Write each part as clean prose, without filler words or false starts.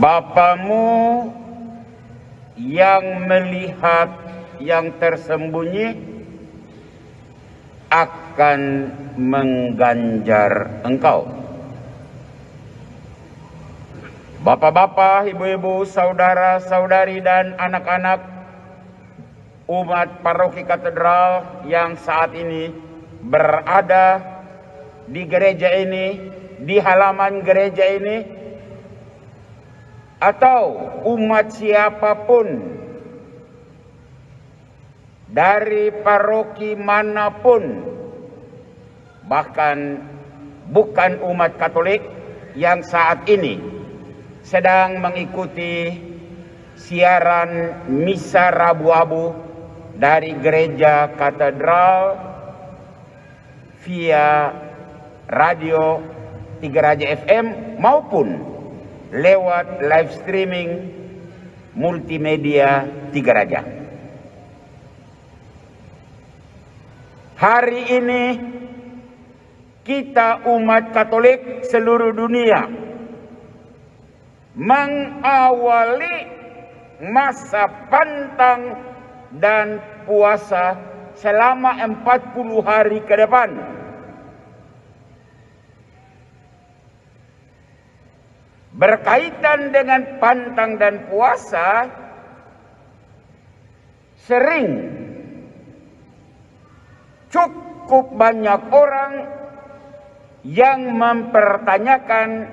Bapamu yang melihat yang tersembunyi akan mengganjar engkau. Bapak-bapak, ibu-ibu, saudara-saudari dan anak-anak umat paroki katedral yang saat ini berada di gereja ini, di halaman gereja ini, atau umat siapapun dari paroki manapun, bahkan bukan umat Katolik yang saat ini sedang mengikuti siaran misa Rabu Abu dari gereja katedral via radio Tiga Raja FM maupun lewat live streaming multimedia Tiga Raja. Hari ini kita umat Katolik seluruh dunia mengawali masa pantang dan puasa selama 40 hari ke depan. Berkaitan dengan pantang dan puasa, sering cukup banyak orang yang mempertanyakan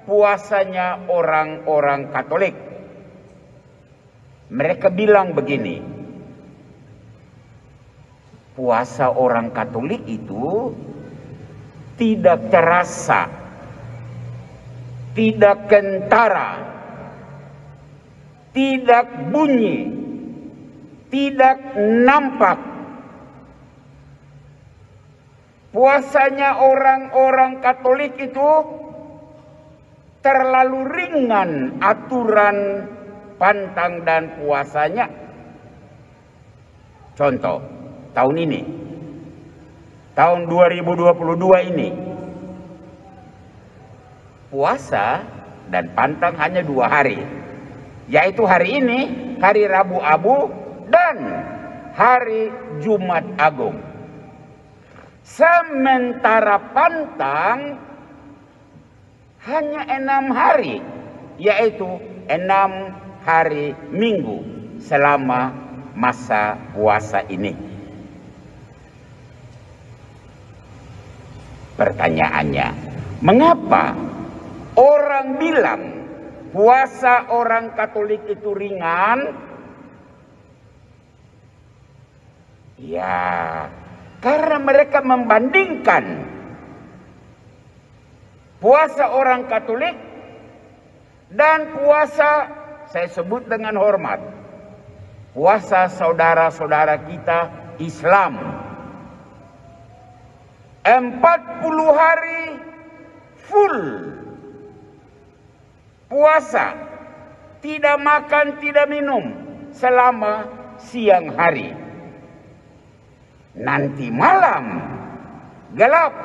puasanya orang-orang Katolik. Mereka bilang begini, puasa orang Katolik itu tidak terasa, tidak kentara, tidak bunyi, tidak nampak. Puasanya orang-orang Katolik itu terlalu ringan aturan pantang dan puasanya. Contoh, tahun ini, tahun 2022 ini, puasa dan pantang hanya 2 hari, yaitu hari ini, hari Rabu Abu, dan hari Jumat Agung. Sementara pantang hanya 6 hari, yaitu 6 hari Minggu selama masa puasa ini. Pertanyaannya, mengapa orang bilang puasa orang Katolik itu ringan? Ya, karena mereka membandingkan puasa orang Katolik dan puasa, saya sebut dengan hormat, puasa saudara-saudara kita Islam. 40 hari full puasa, tidak makan, tidak minum selama siang hari. Nanti malam gelap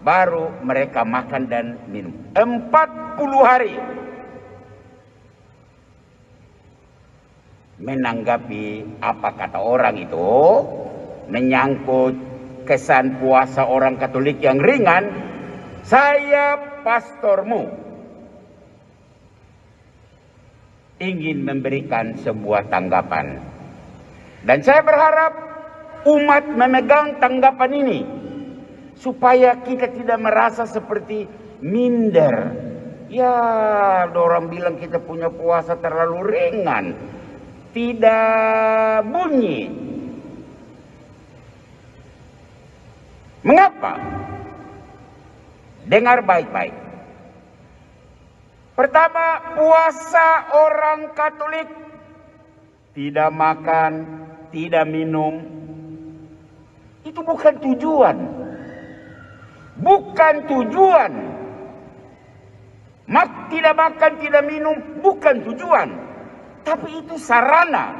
baru mereka makan dan minum. 40 hari. Menanggapi apa kata orang itu, menyangkut kesan puasa orang Katolik yang ringan, saya pastormu ingin memberikan sebuah tanggapan. Dan saya berharap umat memegang tanggapan ini supaya kita tidak merasa seperti minder. Ya, orang bilang kita punya puasa terlalu ringan, tidak bunyi. Mengapa? Dengar baik-baik. Pertama, puasa orang Katolik tidak makan, tidak minum, itu bukan tujuan. Bukan tujuan. Tidak makan, tidak minum bukan tujuan, tapi itu sarana.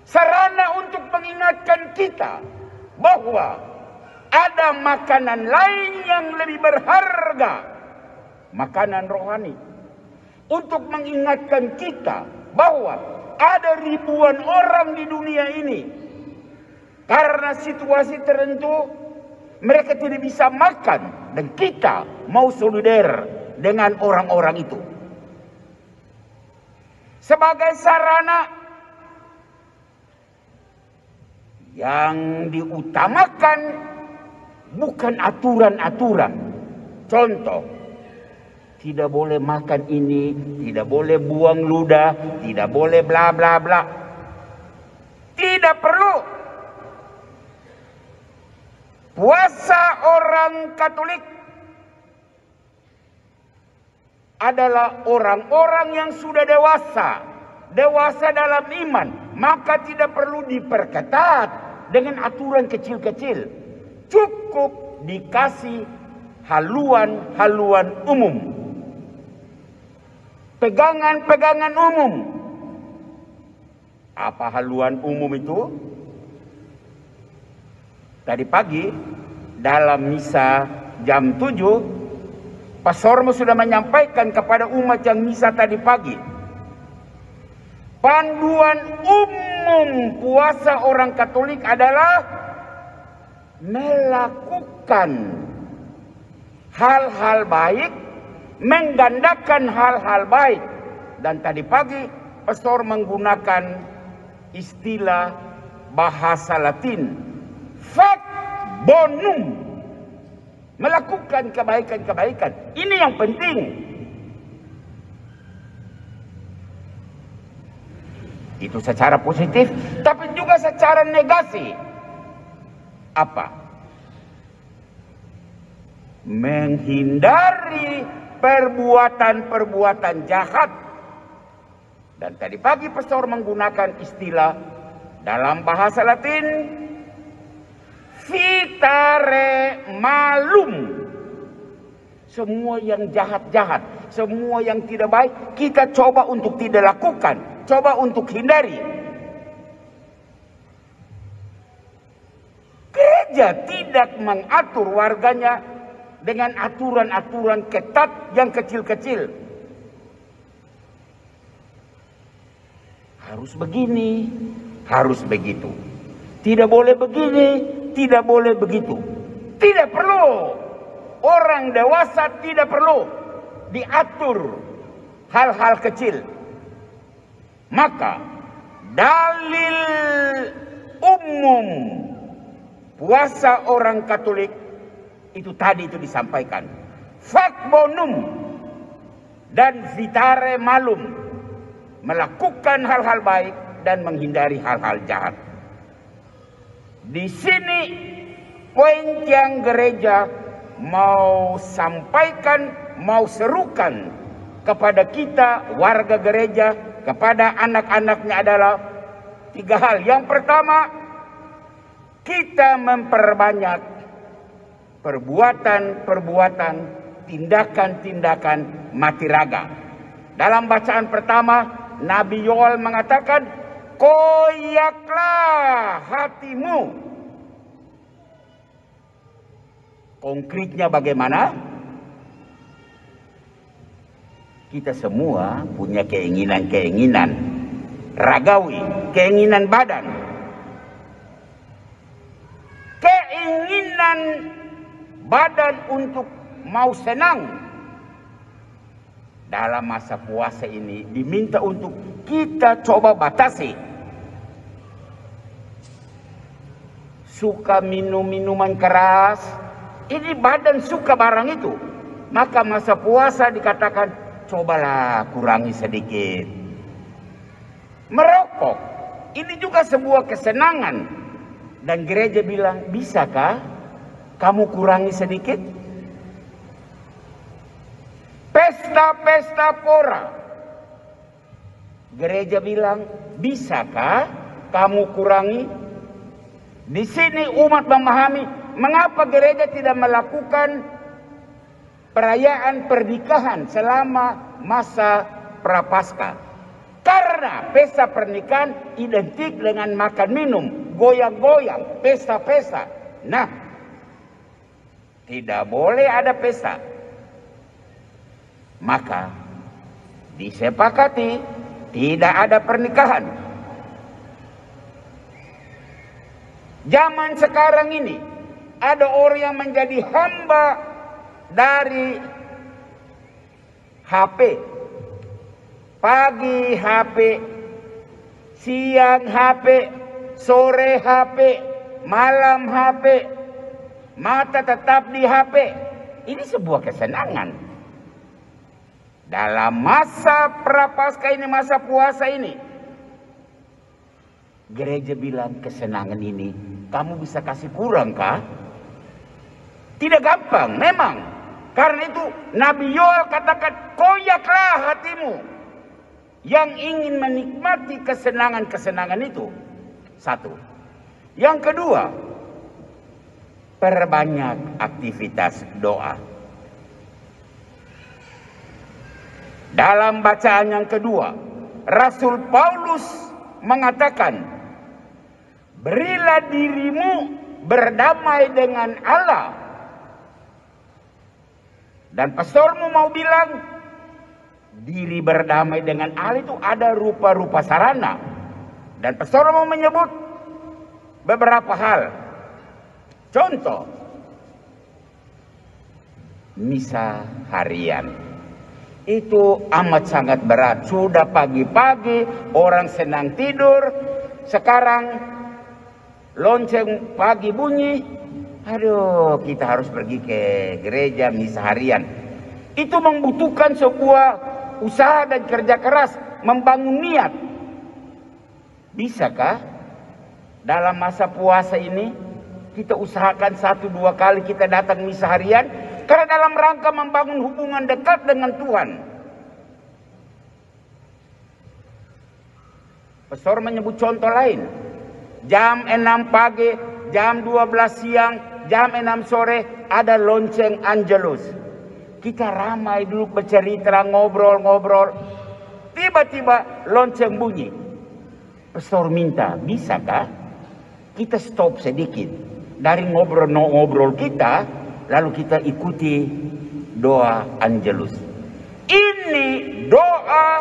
Sarana untuk mengingatkan kita bahwa ada makanan lain yang lebih berharga, makanan rohani, untuk mengingatkan kita bahwa ada ribuan orang di dunia ini karena situasi tertentu mereka tidak bisa makan, dan kita mau solider dengan orang-orang itu. Sebagai sarana yang diutamakan bukan aturan-aturan. Contoh, tidak boleh makan ini, tidak boleh buang ludah, tidak boleh bla bla bla. Tidak perlu. Puasa orang Katolik adalah orang-orang yang sudah dewasa dalam iman, maka tidak perlu diperketat dengan aturan kecil-kecil. Cukup dikasih haluan-haluan umum, pegangan-pegangan umum. Apa haluan umum itu? Tadi pagi dalam misa jam 7, Pastor sudah menyampaikan kepada umat yang misa tadi pagi, panduan umum puasa orang Katolik adalah melakukan hal-hal baik, menggandakan hal-hal baik. Dan tadi pagi Pastor menggunakan istilah bahasa Latin, fac bonum, melakukan kebaikan-kebaikan. Ini yang penting. Itu secara positif, tapi juga secara negasi. Apa? Menghindari perbuatan-perbuatan jahat. Dan tadi pagi Pastor menggunakan istilah dalam bahasa Latin, vitare malum. Semua yang jahat-jahat, semua yang tidak baik, kita coba untuk tidak lakukan, coba untuk hindari. Gereja tidak mengatur warganya dengan aturan-aturan ketat yang kecil-kecil. Harus begini, harus begitu. Tidak boleh begini, tidak boleh begitu. Tidak perlu. Orang dewasa tidak perlu diatur hal-hal kecil. Maka dalil umum puasa orang Katolik itu tadi itu disampaikan. Fac bonum dan vitare malum. Melakukan hal-hal baik dan menghindari hal-hal jahat. Di sini poin yang gereja mau sampaikan, mau serukan kepada kita warga gereja, kepada anak-anaknya adalah 3 hal. Yang pertama, kita memperbanyak perbuatan-perbuatan, tindakan-tindakan mati raga. Dalam bacaan pertama, Nabi Yoel mengatakan, koyaklah hatimu. Konkretnya bagaimana? Kita semua punya keinginan-keinginan ragawi, keinginan badan. Keinginan badan untuk mau senang. Dalam masa puasa ini diminta untuk kita coba batasi. Suka minum minuman keras, ini badan suka barang itu. Maka masa puasa dikatakan, cobalah kurangi sedikit. Merokok, ini juga sebuah kesenangan. Dan gereja bilang, bisakah kamu kurangi sedikit? Pesta-pesta pora. Gereja bilang, bisakah kamu kurangi? Di sini umat memahami mengapa gereja tidak melakukan perayaan pernikahan selama masa Prapaskah. Karena pesta pernikahan identik dengan makan minum, goyang-goyang, pesta-pesta. Nah, tidak boleh ada pesta. Maka disepakati tidak ada pernikahan. Zaman sekarang ini ada orang yang menjadi hamba dari HP. Pagi HP, siang HP, sore HP, malam HP, mata tetap di HP. Ini sebuah kesenangan. Dalam masa prapaskah ini, masa puasa ini, gereja bilang kesenangan ini kamu bisa kasih kurang kah? Tidak gampang memang. Karena itu Nabi Yoel katakan, koyaklah hatimu yang ingin menikmati kesenangan-kesenangan itu. Satu. Yang kedua, perbanyak aktivitas doa. Dalam bacaan yang kedua, Rasul Paulus mengatakan, berilah dirimu berdamai dengan Allah. Dan pastormu mau bilang, diri berdamai dengan Allah itu ada rupa-rupa sarana. Dan pastor mau menyebut beberapa hal. Contoh, misa harian. Itu amat sangat berat. Sudah pagi-pagi orang senang tidur. Sekarang lonceng pagi bunyi. Aduh, kita harus pergi ke gereja misa harian. Itu membutuhkan sebuah usaha dan kerja keras, membangun niat. Bisakah dalam masa puasa ini kita usahakan 1-2 kali kita datang misa harian? Karena dalam rangka membangun hubungan dekat dengan Tuhan. Pastor menyebut contoh lain. Jam 6 pagi, jam 12 siang, jam 6 sore ada lonceng Angelus. Kita ramai dulu bercerita, ngobrol-ngobrol. Tiba-tiba lonceng bunyi. Pastor minta, bisakah kita stop sedikit dari ngobrol-ngobrol kita, lalu kita ikuti doa Angelus. Ini doa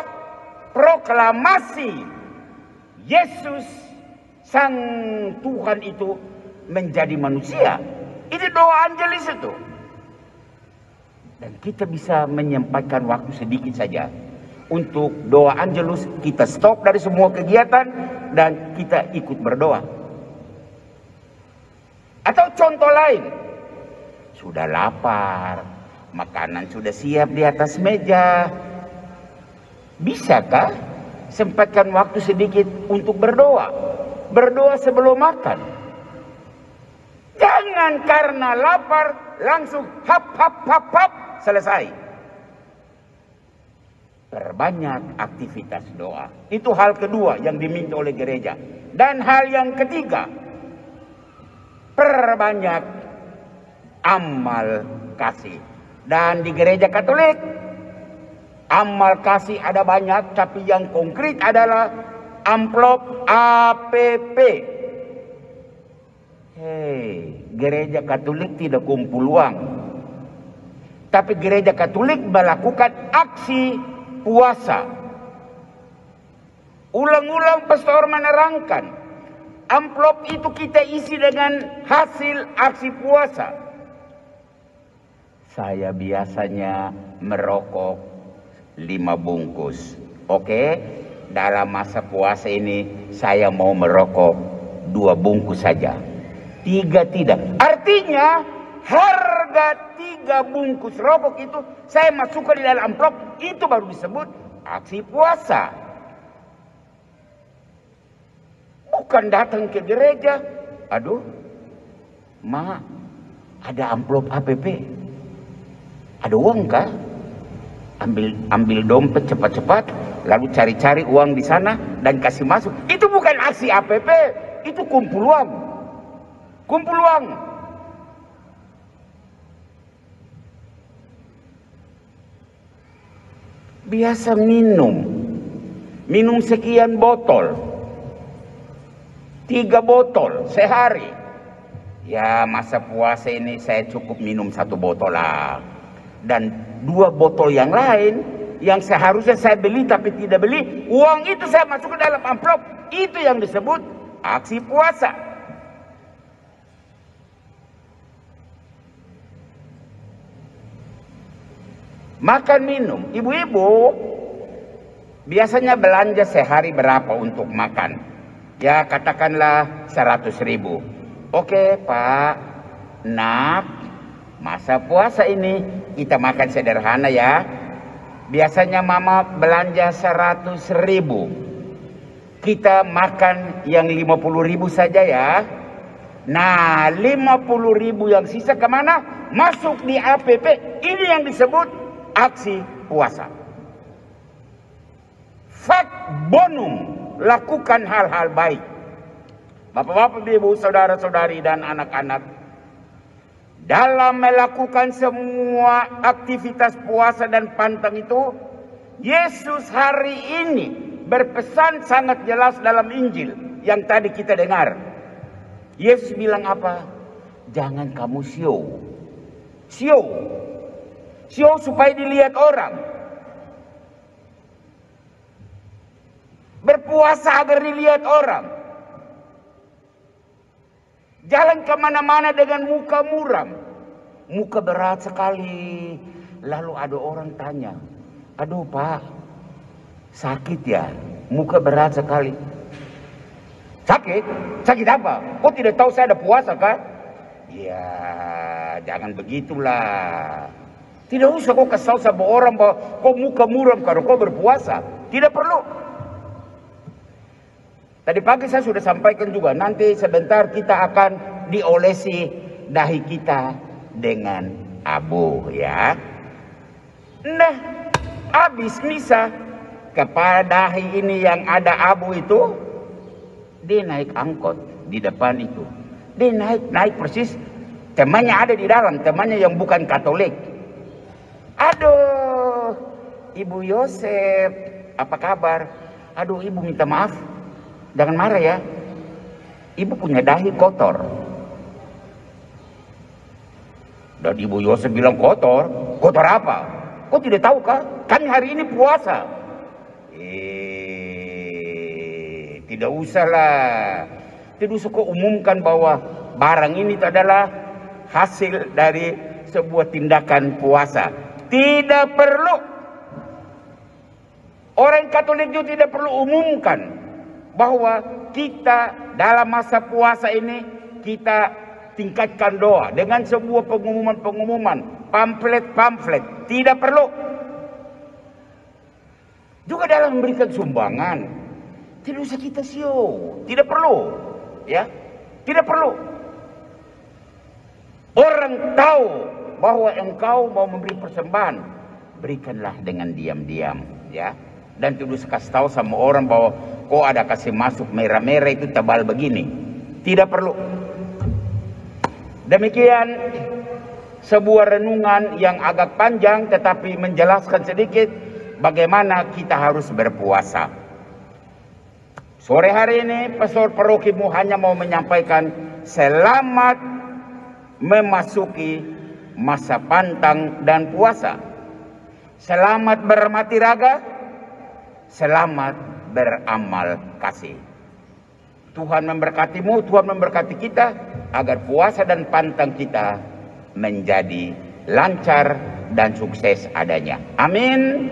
proklamasi Yesus Sang Tuhan itu menjadi manusia. Ini doa Angelus itu. Dan kita bisa menyempatkan waktu sedikit saja untuk doa Angelus. Kita stop dari semua kegiatan dan kita ikut berdoa. Atau contoh lain, sudah lapar, makanan sudah siap di atas meja. Bisakah sempatkan waktu sedikit untuk berdoa? Berdoa sebelum makan. Jangan karena lapar langsung hap selesai. Perbanyak aktivitas doa. Itu hal kedua yang diminta oleh gereja. Dan hal yang ketiga, perbanyak amal kasih. Dan di gereja Katolik, amal kasih ada banyak, tapi yang konkret adalah amplop APP. Hei, gereja Katolik tidak kumpul uang. Tapi gereja Katolik melakukan aksi puasa. Ulang-ulang pastor menerangkan, amplop itu kita isi dengan hasil aksi puasa. Saya biasanya merokok 5 bungkus. Oke, dalam masa puasa ini saya mau merokok 2 bungkus saja. 3 tidak. Artinya harga 3 bungkus rokok itu saya masukkan di dalam amplop. Itu baru disebut aksi puasa. Bukan datang ke gereja. Aduh, Ma, ada amplop APP. Ada uang kah? Ambil dompet cepat-cepat, lalu cari-cari uang di sana dan kasih masuk. Itu bukan aksi APP, itu kumpul uang. Kumpul uang. Biasa minum sekian botol, 3 botol sehari. Ya masa puasa ini saya cukup minum 1 botol lah. Dan 2 botol yang lain yang seharusnya saya beli tapi tidak beli, uang itu saya masuk ke dalam amplop. Itu yang disebut aksi puasa. Makan minum, ibu-ibu biasanya belanja sehari berapa untuk makan? Ya katakanlah 100.000. Oke Pak, nak, masa puasa ini kita makan sederhana ya. Biasanya mama belanja 100.000. Kita makan yang 50.000 saja ya. Nah 50.000 yang sisa kemana? Masuk di APP. Ini yang disebut aksi puasa. Fak bonum, lakukan hal-hal baik. Bapak-bapak, ibu, saudara-saudari dan anak-anak, dalam melakukan semua aktivitas puasa dan pantang itu, Yesus hari ini berpesan sangat jelas dalam Injil yang tadi kita dengar. Yesus bilang apa? Jangan kamu show. Show supaya dilihat orang. Berpuasa agar dilihat orang. Jalan kemana-mana dengan muka muram. Muka berat sekali. Lalu ada orang tanya, aduh Pak, sakit ya? Muka berat sekali. Sakit? Sakit apa? Kok tidak tahu saya ada puasa kah? Ya, jangan begitulah. Tidak usah kau kasih tahu sama orang bahwa kau muka muram kalau kau berpuasa. Tidak perlu. Tadi pagi saya sudah sampaikan juga, nanti sebentar kita akan diolesi dahi kita dengan abu ya. Nah, habis misa, kepala dahi ini yang ada abu itu, dia naik angkot di depan itu. Dia naik persis. Temannya ada di dalam, temannya yang bukan Katolik. Aduh, Ibu Yosef, apa kabar? Aduh, Ibu minta maaf. Jangan marah ya. Ibu punya dahi kotor. Dan Ibu Yosef bilang kotor? Kotor apa? Kok tidak tahu kah? Kan hari ini puasa. Tidak usahlah. Tidak usah kau umumkan bahwa barang ini adalah hasil dari sebuah tindakan puasa. Tidak perlu. Orang Katolik juga tidak perlu umumkan bahwa kita dalam masa puasa ini kita tingkatkan doa dengan sebuah pengumuman, pamflet. Tidak perlu. Juga dalam memberikan sumbangan, tidak usah kita show. Tidak perlu. Ya, tidak perlu. Orang tahu bahwa engkau mau memberi persembahan, berikanlah dengan diam-diam, ya. Dan tidak usah kasih tahu sama orang bahwa kok ada kasih masuk merah-merah itu tebal begini. Tidak perlu. Demikian sebuah renungan yang agak panjang tetapi menjelaskan sedikit bagaimana kita harus berpuasa. Sore hari ini Pastor Parokimu hanya mau menyampaikan selamat memasuki masa pantang dan puasa. Selamat bermati raga, selamat beramal kasih. Tuhan memberkatimu, Tuhan memberkati kita agar puasa dan pantang kita menjadi lancar dan sukses adanya. Amin.